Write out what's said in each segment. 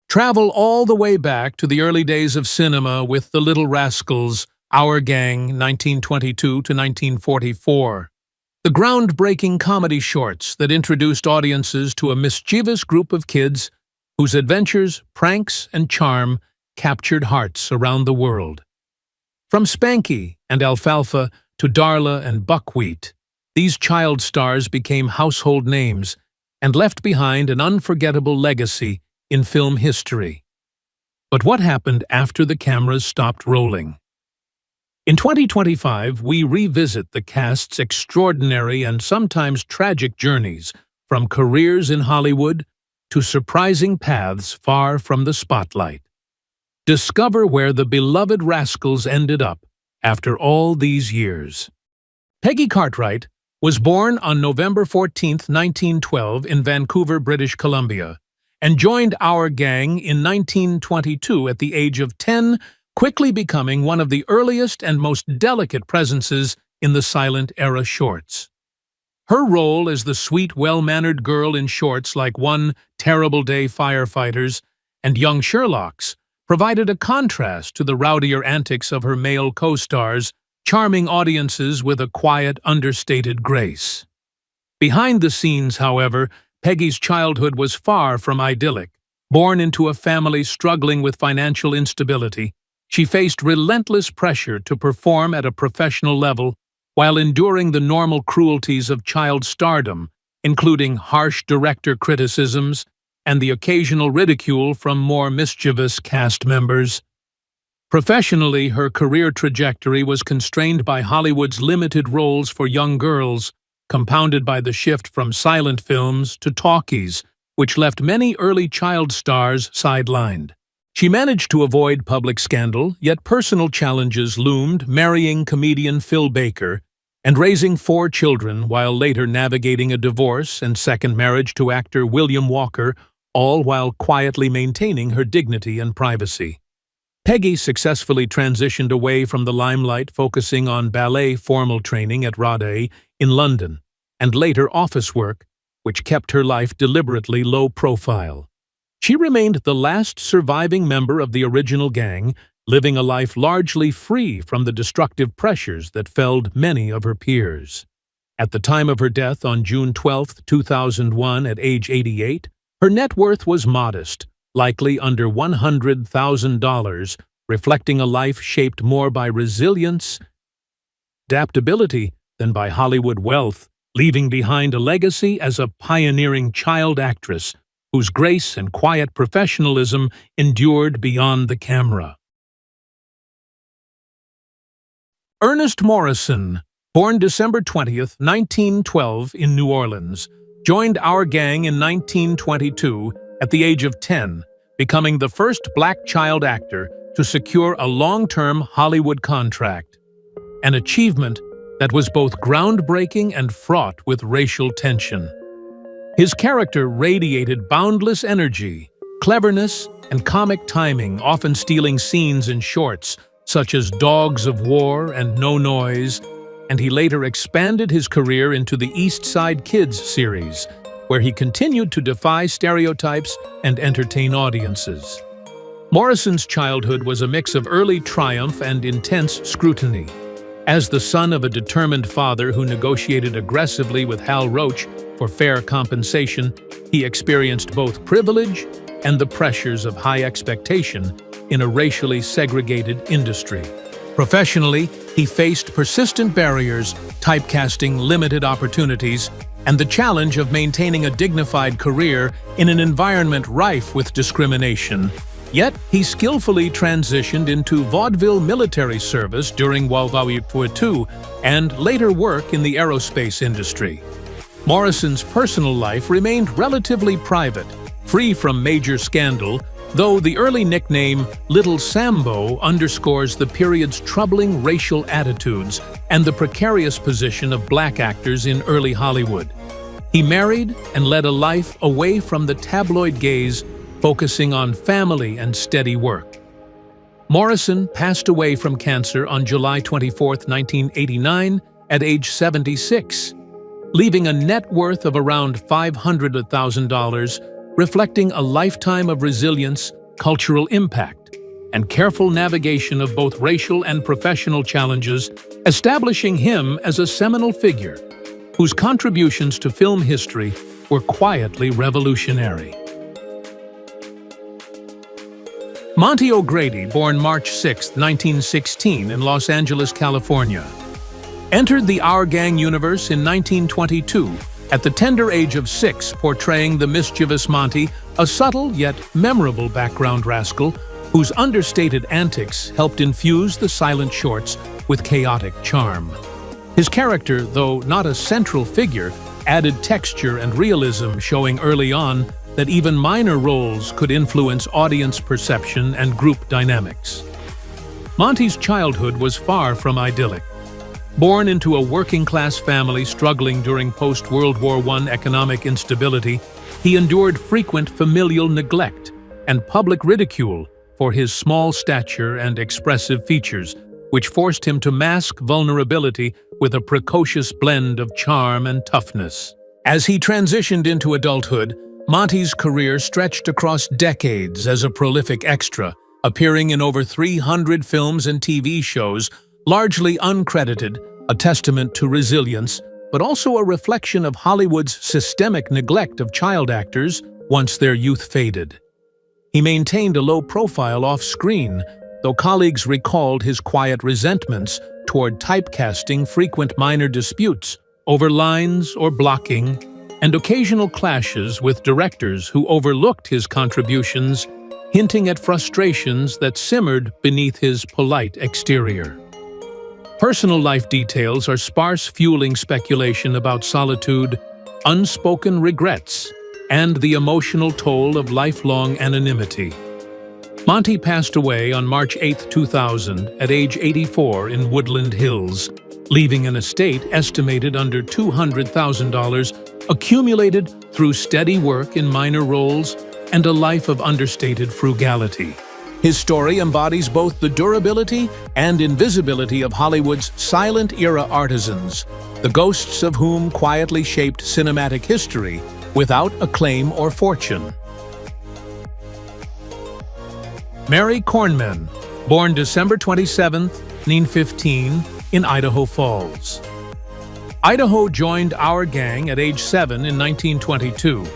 Travel all the way back to the early days of cinema with the Little Rascals, Our Gang, 1922 to 1944. The groundbreaking comedy shorts that introduced audiences to a mischievous group of kids whose adventures, pranks, and charm captured hearts around the world. From Spanky and Alfalfa to Darla and Buckwheat, these child stars became household names and left behind an unforgettable legacy in film history. But what happened after the cameras stopped rolling? In 2025, we revisit the cast's extraordinary and sometimes tragic journeys from careers in Hollywood to surprising paths far from the spotlight. Discover where the beloved Rascals ended up after all these years. Peggy Cartwright was born on November 14, 1912 in Vancouver, British Columbia, and joined Our Gang in 1922 at the age of 10, quickly becoming one of the earliest and most delicate presences in the silent era shorts. Her role as the sweet, well-mannered girl in shorts like One Terrible Day Firefighters and Young Sherlocks provided a contrast to the rowdier antics of her male co-stars, charming audiences with a quiet, understated grace. Behind the scenes, however, Peggy's childhood was far from idyllic. Born into a family struggling with financial instability, she faced relentless pressure to perform at a professional level while enduring the normal cruelties of child stardom, including harsh director criticisms and the occasional ridicule from more mischievous cast members. Professionally, her career trajectory was constrained by Hollywood's limited roles for young girls, compounded by the shift from silent films to talkies, which left many early child stars sidelined. She managed to avoid public scandal, yet personal challenges loomed, marrying comedian Phil Baker and raising 4 children while later navigating a divorce and second marriage to actor William Walker, all while quietly maintaining her dignity and privacy. Peggy successfully transitioned away from the limelight, focusing on ballet formal training at RADA in London, and later office work, which kept her life deliberately low profile. She remained the last surviving member of the original gang, living a life largely free from the destructive pressures that felled many of her peers. At the time of her death on June 12, 2001, at age 88, her net worth was modest, likely under $100,000, reflecting a life shaped more by resilience, adaptability than by Hollywood wealth, leaving behind a legacy as a pioneering child actress whose grace and quiet professionalism endured beyond the camera. Ernest Morrison, born December 20, 1912 in New Orleans, joined Our Gang in 1922 at the age of 10, becoming the first black child actor to secure a long-term Hollywood contract, an achievement that was both groundbreaking and fraught with racial tension. His character radiated boundless energy, cleverness, and comic timing, often stealing scenes in shorts such as Dogs of War and No Noise, and he later expanded his career into the East Side Kids series, where he continued to defy stereotypes and entertain audiences. Morrison's childhood was a mix of early triumph and intense scrutiny. As the son of a determined father who negotiated aggressively with Hal Roach for fair compensation, he experienced both privilege and the pressures of high expectation in a racially segregated industry. Professionally, he faced persistent barriers, typecasting, limited opportunities, and the challenge of maintaining a dignified career in an environment rife with discrimination. Yet, he skillfully transitioned into vaudeville military service during World War II and later work in the aerospace industry. Morrison's personal life remained relatively private, free from major scandal, though the early nickname Little Sambo underscores the period's troubling racial attitudes and the precarious position of black actors in early Hollywood. He married and led a life away from the tabloid gaze, focusing on family and steady work. Morrison passed away from cancer on July 24, 1989, at age 76, leaving a net worth of around $500,000, reflecting a lifetime of resilience, cultural impact, and careful navigation of both racial and professional challenges, establishing him as a seminal figure whose contributions to film history were quietly revolutionary. Monty O'Grady, born March 6, 1916 in Los Angeles, California, entered the Our Gang universe in 1922 at the tender age of 6, portraying the mischievous Monty, a subtle yet memorable background rascal whose understated antics helped infuse the silent shorts with chaotic charm. His character, though not a central figure, added texture and realism, showing early on that even minor roles could influence audience perception and group dynamics. Monty's childhood was far from idyllic. Born into a working-class family struggling during post-World War I economic instability, he endured frequent familial neglect and public ridicule for his small stature and expressive features, which forced him to mask vulnerability with a precocious blend of charm and toughness. As he transitioned into adulthood, Monty's career stretched across decades as a prolific extra, appearing in over 300 films and TV shows, largely uncredited, a testament to resilience, but also a reflection of Hollywood's systemic neglect of child actors once their youth faded. He maintained a low profile off-screen, though colleagues recalled his quiet resentments toward typecasting, frequent minor disputes over lines or blocking, and occasional clashes with directors who overlooked his contributions, hinting at frustrations that simmered beneath his polite exterior. Personal life details are sparse, fueling speculation about solitude, unspoken regrets, and the emotional toll of lifelong anonymity. Monty passed away on March 8, 2000, at age 84 in Woodland Hills, leaving an estate estimated under $200,000, accumulated through steady work in minor roles and a life of understated frugality. His story embodies both the durability and invisibility of Hollywood's silent-era artisans, the ghosts of whom quietly shaped cinematic history without acclaim or fortune. Mary Kornman, born December 27, 1915, in Idaho Falls. Idaho joined Our Gang at age 7 in 1922,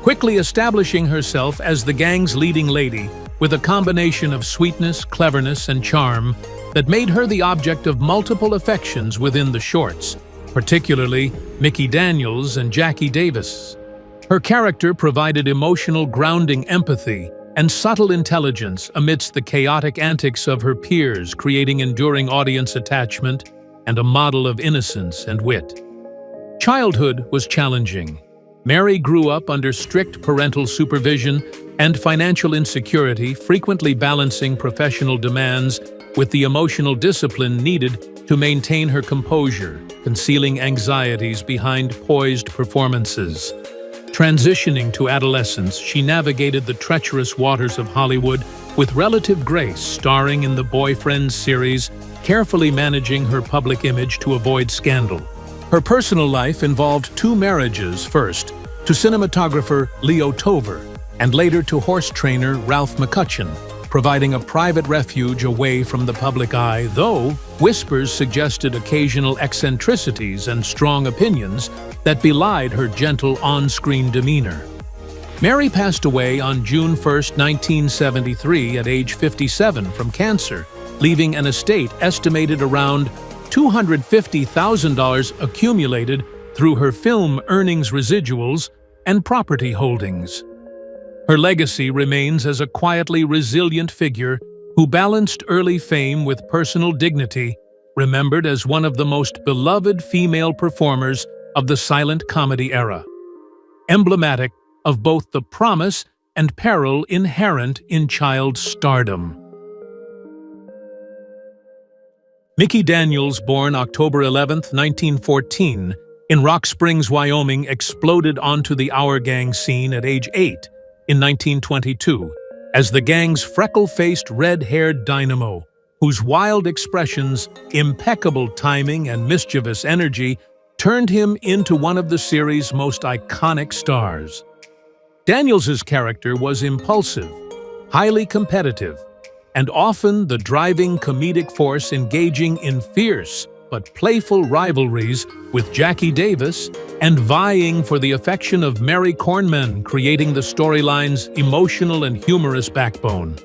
quickly establishing herself as the gang's leading lady with a combination of sweetness, cleverness, and charm that made her the object of multiple affections within the shorts, particularly Mickey Daniels and Jackie Davis. Her character provided emotional grounding empathy and subtle intelligence amidst the chaotic antics of her peers, creating enduring audience attachment and a model of innocence and wit. Childhood was challenging. Mary grew up under strict parental supervision and financial insecurity, frequently balancing professional demands with the emotional discipline needed to maintain her composure, concealing anxieties behind poised performances. Transitioning to adolescence, she navigated the treacherous waters of Hollywood with relative grace, starring in the Boyfriends series, carefully managing her public image to avoid scandal. Her personal life involved 2 marriages, first to cinematographer Leo Tover, and later to horse trainer Ralph McCutcheon, providing a private refuge away from the public eye, though whispers suggested occasional eccentricities and strong opinions that belied her gentle on-screen demeanor. Mary passed away on June 1, 1973, at age 57 from cancer, leaving an estate estimated around $250,000 accumulated through her film earnings residuals and property holdings. Her legacy remains as a quietly resilient figure who balanced early fame with personal dignity, remembered as one of the most beloved female performers of the silent comedy era, emblematic of both the promise and peril inherent in child stardom. Mickey Daniels, born October 11, 1914, in Rock Springs, Wyoming, exploded onto the Our Gang scene at age 8 in 1922 as the gang's freckle-faced, red-haired dynamo, whose wild expressions, impeccable timing, and mischievous energy turned him into one of the series' most iconic stars. Daniels's character was impulsive, highly competitive, and often the driving comedic force engaging in fierce but playful rivalries with Jackie Davis and vying for the affection of Mary Cornman, creating the storyline's emotional and humorous backbone.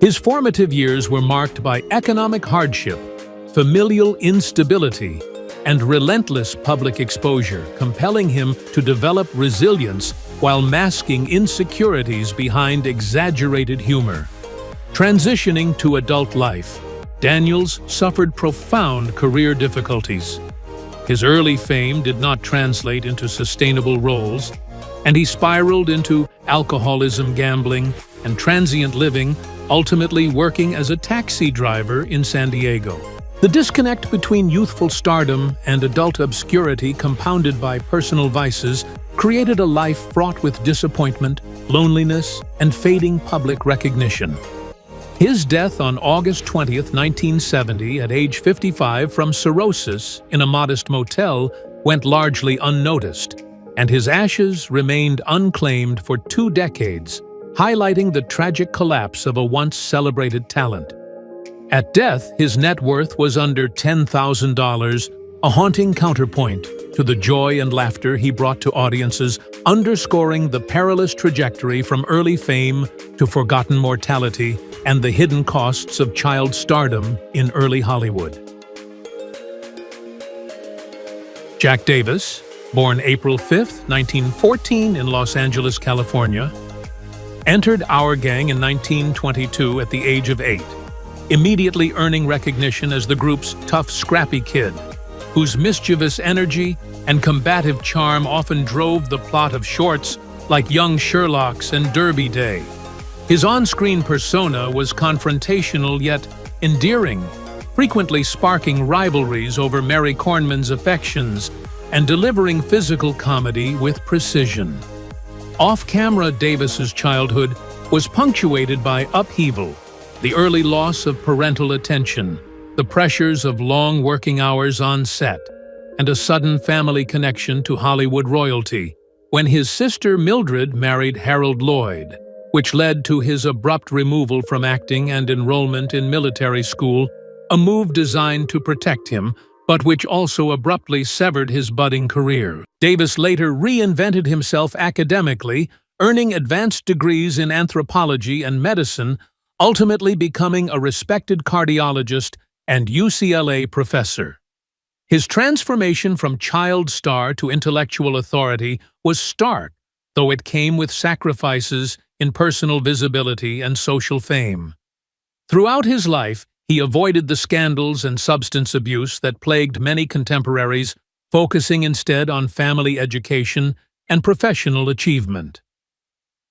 His formative years were marked by economic hardship, familial instability, and relentless public exposure, compelling him to develop resilience while masking insecurities behind exaggerated humor. Transitioning to adult life, Daniels suffered profound career difficulties. His early fame did not translate into sustainable roles, and he spiraled into alcoholism, gambling, and transient living, ultimately working as a taxi driver in San Diego. The disconnect between youthful stardom and adult obscurity, compounded by personal vices, created a life fraught with disappointment, loneliness, and fading public recognition. His death on August 20, 1970, at age 55 from cirrhosis in a modest motel went largely unnoticed, and his ashes remained unclaimed for 2 decades, highlighting the tragic collapse of a once celebrated talent. At death, his net worth was under $10,000, a haunting counterpoint to the joy and laughter he brought to audiences, underscoring the perilous trajectory from early fame to forgotten mortality and the hidden costs of child stardom in early Hollywood. Jack Davis, born April 5, 1914 in Los Angeles, California, entered Our Gang in 1922 at the age of 8, immediately earning recognition as the group's tough, scrappy kid, whose mischievous energy and combative charm often drove the plot of shorts like Young Sherlocks and Derby Day. His on-screen persona was confrontational yet endearing, frequently sparking rivalries over Mary Cornman's affections and delivering physical comedy with precision. Off-camera, Davis's childhood was punctuated by upheaval, the early loss of parental attention, the pressures of long working hours on set, and a sudden family connection to Hollywood royalty when his sister Mildred married Harold Lloyd, which led to his abrupt removal from acting and enrollment in military school, a move designed to protect him, but which also abruptly severed his budding career. Davis later reinvented himself academically, earning advanced degrees in anthropology and medicine, ultimately becoming a respected cardiologist and UCLA professor. His transformation from child star to intellectual authority was stark, though it came with sacrifices in personal visibility and social fame. Throughout his life, he avoided the scandals and substance abuse that plagued many contemporaries, focusing instead on family education and professional achievement.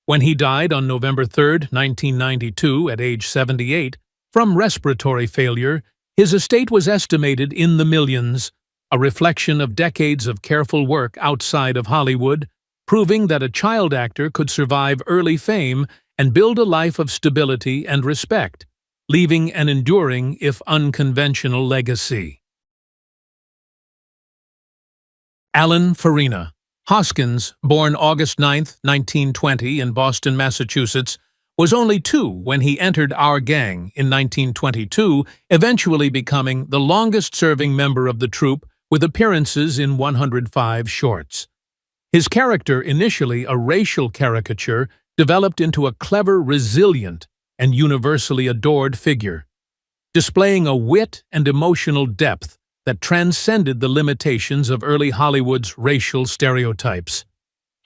When he died on November 3, 1992, at age 78, from respiratory failure, his estate was estimated in the millions, a reflection of decades of careful work outside of Hollywood, proving that a child actor could survive early fame and build a life of stability and respect, leaving an enduring, if unconventional, legacy. Alan Farina Hoskins, born August 9, 1920 in Boston, Massachusetts, was only 2 when he entered Our Gang in 1922, eventually becoming the longest-serving member of the troupe with appearances in 105 shorts. His character, initially a racial caricature, developed into a clever, resilient, and universally adored figure, displaying a wit and emotional depth that transcended the limitations of early Hollywood's racial stereotypes.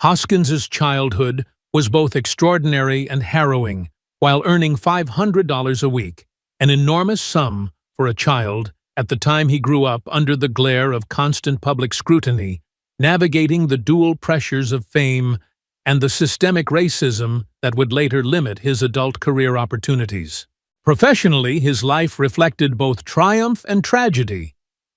Hoskins's childhood was both extraordinary and harrowing, while earning $500 a week, an enormous sum for a child at the time he grew up under the glare of constant public scrutiny, navigating the dual pressures of fame and the systemic racism that would later limit his adult career opportunities. Professionally, his life reflected both triumph and tragedy.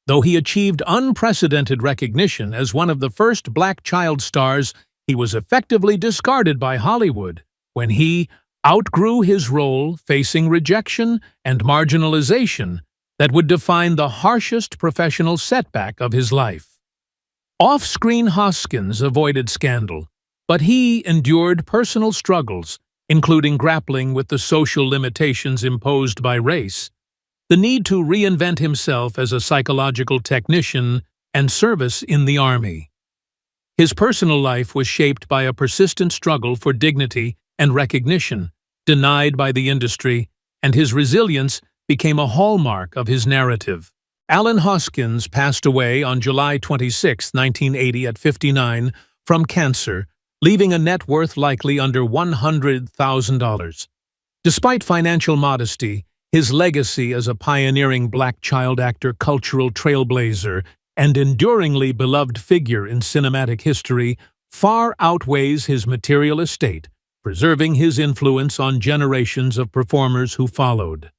Though he achieved unprecedented recognition as one of the first black child stars, he was effectively discarded by Hollywood when he outgrew his role, facing rejection and marginalization that would define the harshest professional setback of his life. Off-screen, Hoskins avoided scandal, but he endured personal struggles including grappling with the social limitations imposed by race, the need to reinvent himself as a psychological technician, and service in the army. His personal life was shaped by a persistent struggle for dignity and recognition, denied by the industry, and his resilience became a hallmark of his narrative. Alan Hoskins passed away on July 26, 1980 at 59 from cancer, leaving a net worth likely under $100,000. Despite financial modesty, his legacy as a pioneering black child actor, cultural trailblazer, and enduringly beloved figure in cinematic history far outweighs his material estate, preserving his influence on generations of performers who followed.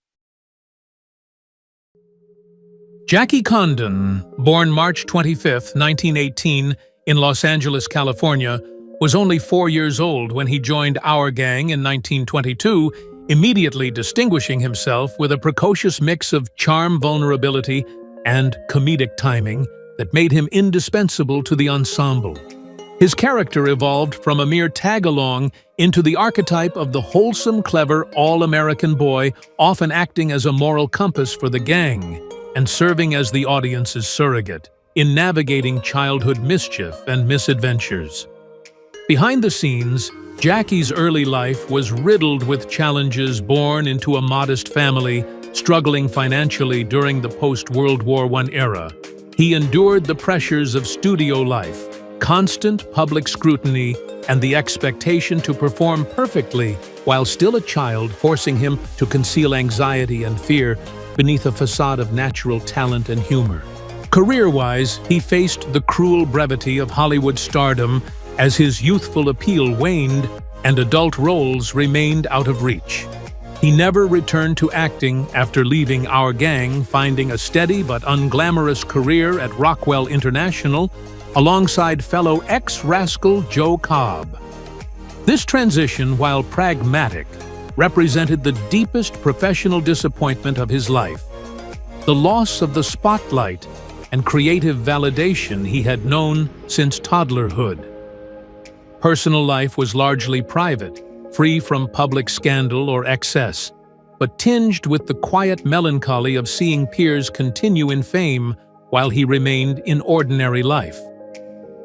Jackie Condon, born March 25, 1918, in Los Angeles, California, was only 4 years old when he joined Our Gang in 1922, immediately distinguishing himself with a precocious mix of charm, vulnerability, and comedic timing that made him indispensable to the ensemble. His character evolved from a mere tag-along into the archetype of the wholesome, clever, all-American boy, often acting as a moral compass for the gang and serving as the audience's surrogate in navigating childhood mischief and misadventures. Behind the scenes, Jackie's early life was riddled with challenges. Born into a modest family, struggling financially during the post-World War I era, he endured the pressures of studio life, constant public scrutiny, and the expectation to perform perfectly while still a child, forcing him to conceal anxiety and fear beneath a facade of natural talent and humor. Career-wise, he faced the cruel brevity of Hollywood stardom as his youthful appeal waned and adult roles remained out of reach. He never returned to acting after leaving Our Gang, finding a steady but unglamorous career at Rockwell International alongside fellow ex-rascal Joe Cobb. This transition, while pragmatic, represented the deepest professional disappointment of his life, the loss of the spotlight and creative validation he had known since toddlerhood. Personal life was largely private, free from public scandal or excess, but tinged with the quiet melancholy of seeing peers continue in fame while he remained in ordinary life.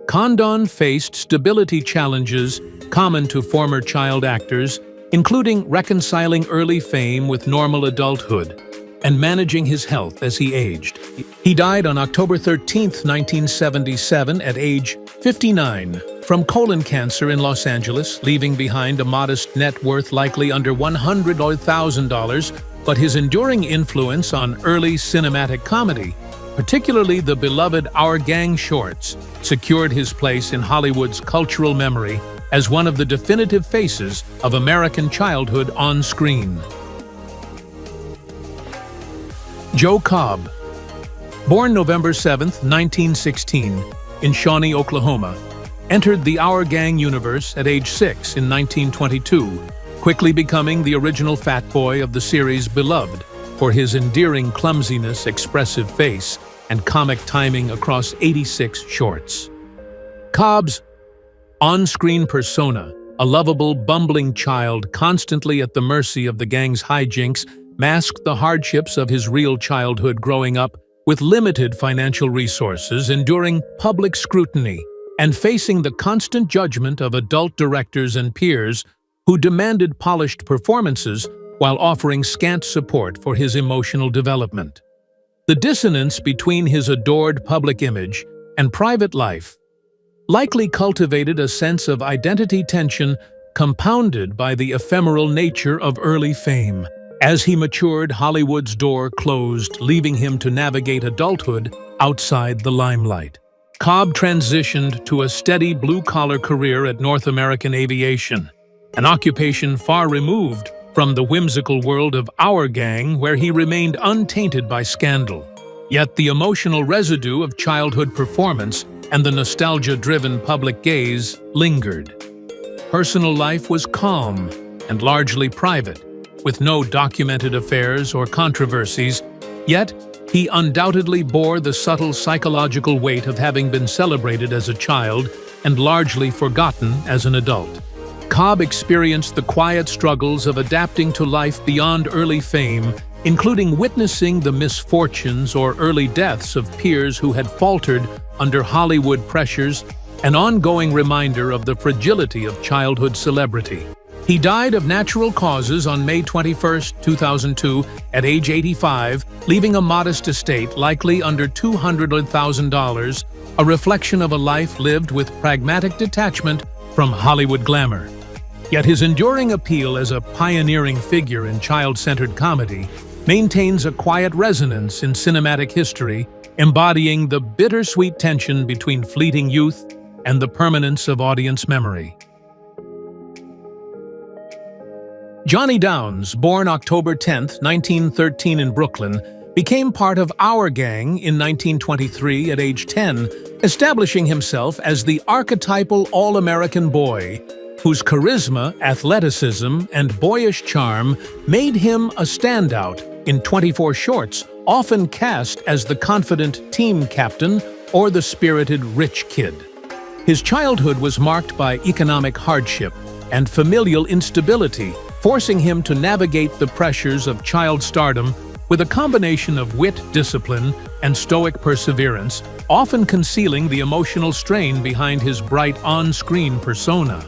Condon faced stability challenges common to former child actors, including reconciling early fame with normal adulthood and managing his health as he aged. He died on October 13, 1977, at age 59, from colon cancer in Los Angeles, leaving behind a modest net worth likely under $100,000, but his enduring influence on early cinematic comedy, particularly the beloved Our Gang shorts, secured his place in Hollywood's cultural memory as one of the definitive faces of American childhood on screen. Joe Cobb, born November 7, 1916, in Shawnee, Oklahoma, entered the Our Gang universe at age 6 in 1922, quickly becoming the original fat boy of the series, beloved for his endearing clumsiness, expressive face, and comic timing across 86 shorts. Cobb's on-screen persona, a lovable, bumbling child constantly at the mercy of the gang's hijinks, masked the hardships of his real childhood growing up with limited financial resources, enduring public scrutiny, and facing the constant judgment of adult directors and peers who demanded polished performances while offering scant support for his emotional development. The dissonance between his adored public image and private life likely cultivated a sense of identity tension compounded by the ephemeral nature of early fame. As he matured, Hollywood's door closed, leaving him to navigate adulthood outside the limelight. Cobb transitioned to a steady blue-collar career at North American Aviation, an occupation far removed from the whimsical world of Our Gang, where he remained untainted by scandal. Yet the emotional residue of childhood performance and the nostalgia-driven public gaze lingered. Personal life was calm and largely private, with no documented affairs or controversies, yet he undoubtedly bore the subtle psychological weight of having been celebrated as a child and largely forgotten as an adult. Cobb experienced the quiet struggles of adapting to life beyond early fame, including witnessing the misfortunes or early deaths of peers who had faltered under Hollywood pressures, an ongoing reminder of the fragility of childhood celebrity. He died of natural causes on May 21, 2002, at age 85, leaving a modest estate, likely under $200,000, a reflection of a life lived with pragmatic detachment from Hollywood glamour. Yet his enduring appeal as a pioneering figure in child-centered comedy maintains a quiet resonance in cinematic history, embodying the bittersweet tension between fleeting youth and the permanence of audience memory. Johnny Downs, born October 10, 1913 in Brooklyn, became part of Our Gang in 1923 at age 10, establishing himself as the archetypal all-American boy, whose charisma, athleticism, and boyish charm made him a standout in 24 shorts, often cast as the confident team captain or the spirited rich kid. His childhood was marked by economic hardship and familial instability, forcing him to navigate the pressures of child stardom with a combination of wit, discipline, and stoic perseverance, often concealing the emotional strain behind his bright on-screen persona.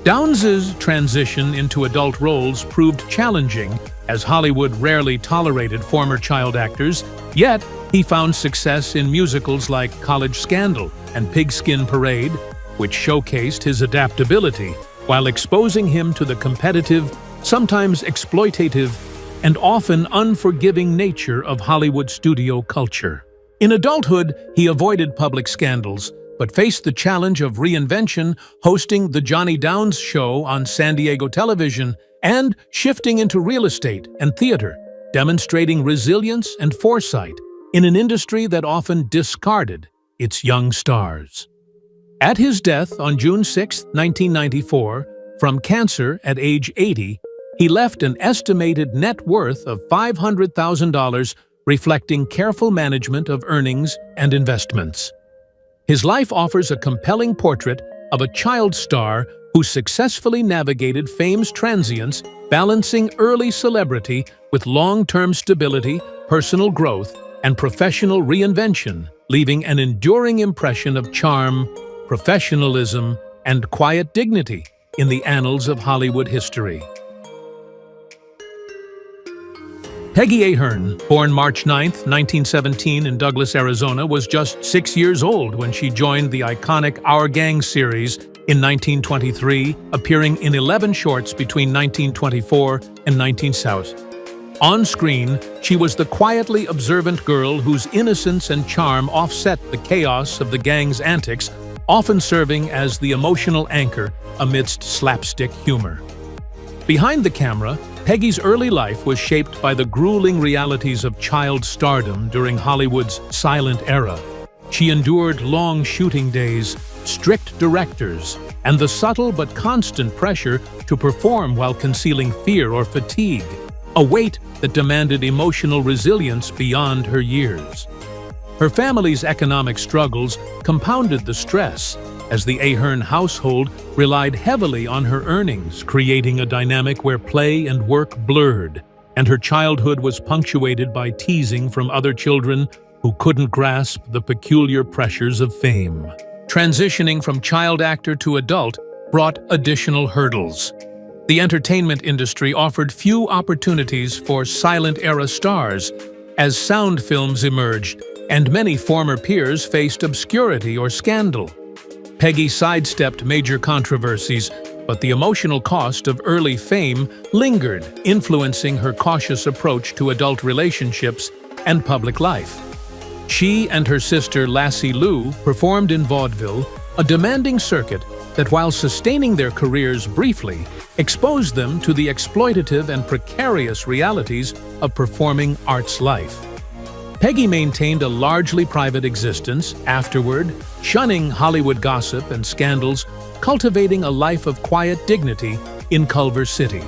Downs's transition into adult roles proved challenging, as Hollywood rarely tolerated former child actors, yet he found success in musicals like College Scandal and Pigskin Parade, which showcased his adaptability, while exposing him to the competitive, sometimes exploitative, and often unforgiving nature of Hollywood studio culture. In adulthood, he avoided public scandals, but faced the challenge of reinvention, hosting The Johnny Downs Show on San Diego television and shifting into real estate and theater, demonstrating resilience and foresight in an industry that often discarded its young stars. At his death on June 6, 1994, from cancer at age 80, he left an estimated net worth of $500,000, reflecting careful management of earnings and investments. His life offers a compelling portrait of a child star who successfully navigated fame's transience, balancing early celebrity with long-term stability, personal growth, and professional reinvention, leaving an enduring impression of charm, professionalism, and quiet dignity in the annals of Hollywood history. Peggy Ahern, born March 9, 1917 in Douglas, Arizona, was just 6 years old when she joined the iconic Our Gang series in 1923, appearing in 11 shorts between 1924 and 1960. On screen, she was the quietly observant girl whose innocence and charm offset the chaos of the gang's antics, often serving as the emotional anchor amidst slapstick humor. Behind the camera, Peggy's early life was shaped by the grueling realities of child stardom during Hollywood's silent era. She endured long shooting days, strict directors, and the subtle but constant pressure to perform while concealing fear or fatigue, a weight that demanded emotional resilience beyond her years. Her family's economic struggles compounded the stress, as the Ahern household relied heavily on her earnings, creating a dynamic where play and work blurred, and her childhood was punctuated by teasing from other children who couldn't grasp the peculiar pressures of fame. Transitioning from child actor to adult brought additional hurdles. The entertainment industry offered few opportunities for silent-era stars, as sound films emerged, and many former peers faced obscurity or scandal. Peggy sidestepped major controversies, but the emotional cost of early fame lingered, influencing her cautious approach to adult relationships and public life. She and her sister Lassie Lou performed in vaudeville, a demanding circuit that, while sustaining their careers briefly, exposed them to the exploitative and precarious realities of performing arts life. Peggy maintained a largely private existence afterward, shunning Hollywood gossip and scandals, cultivating a life of quiet dignity in Culver City.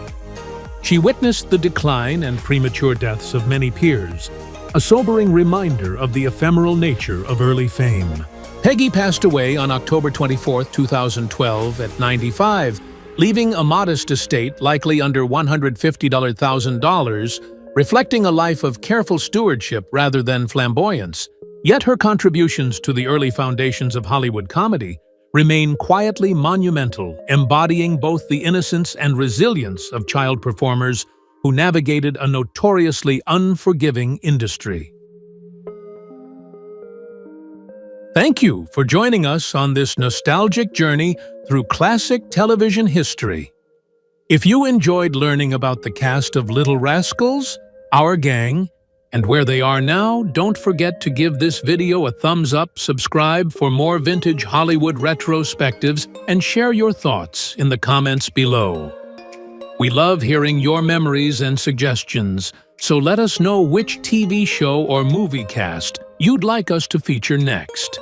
She witnessed the decline and premature deaths of many peers, a sobering reminder of the ephemeral nature of early fame. Peggy passed away on October 24, 2012, at 95, leaving a modest estate likely under $150,000, reflecting a life of careful stewardship rather than flamboyance. Yet her contributions to the early foundations of Hollywood comedy remain quietly monumental, embodying both the innocence and resilience of child performers who navigated a notoriously unforgiving industry. Thank you for joining us on this nostalgic journey through classic television history. If you enjoyed learning about the cast of Little Rascals, Our Gang, and where they are now, don't forget to give this video a thumbs up, subscribe for more vintage Hollywood retrospectives, and share your thoughts in the comments below. We love hearing your memories and suggestions, so let us know which TV show or movie cast you'd like us to feature next.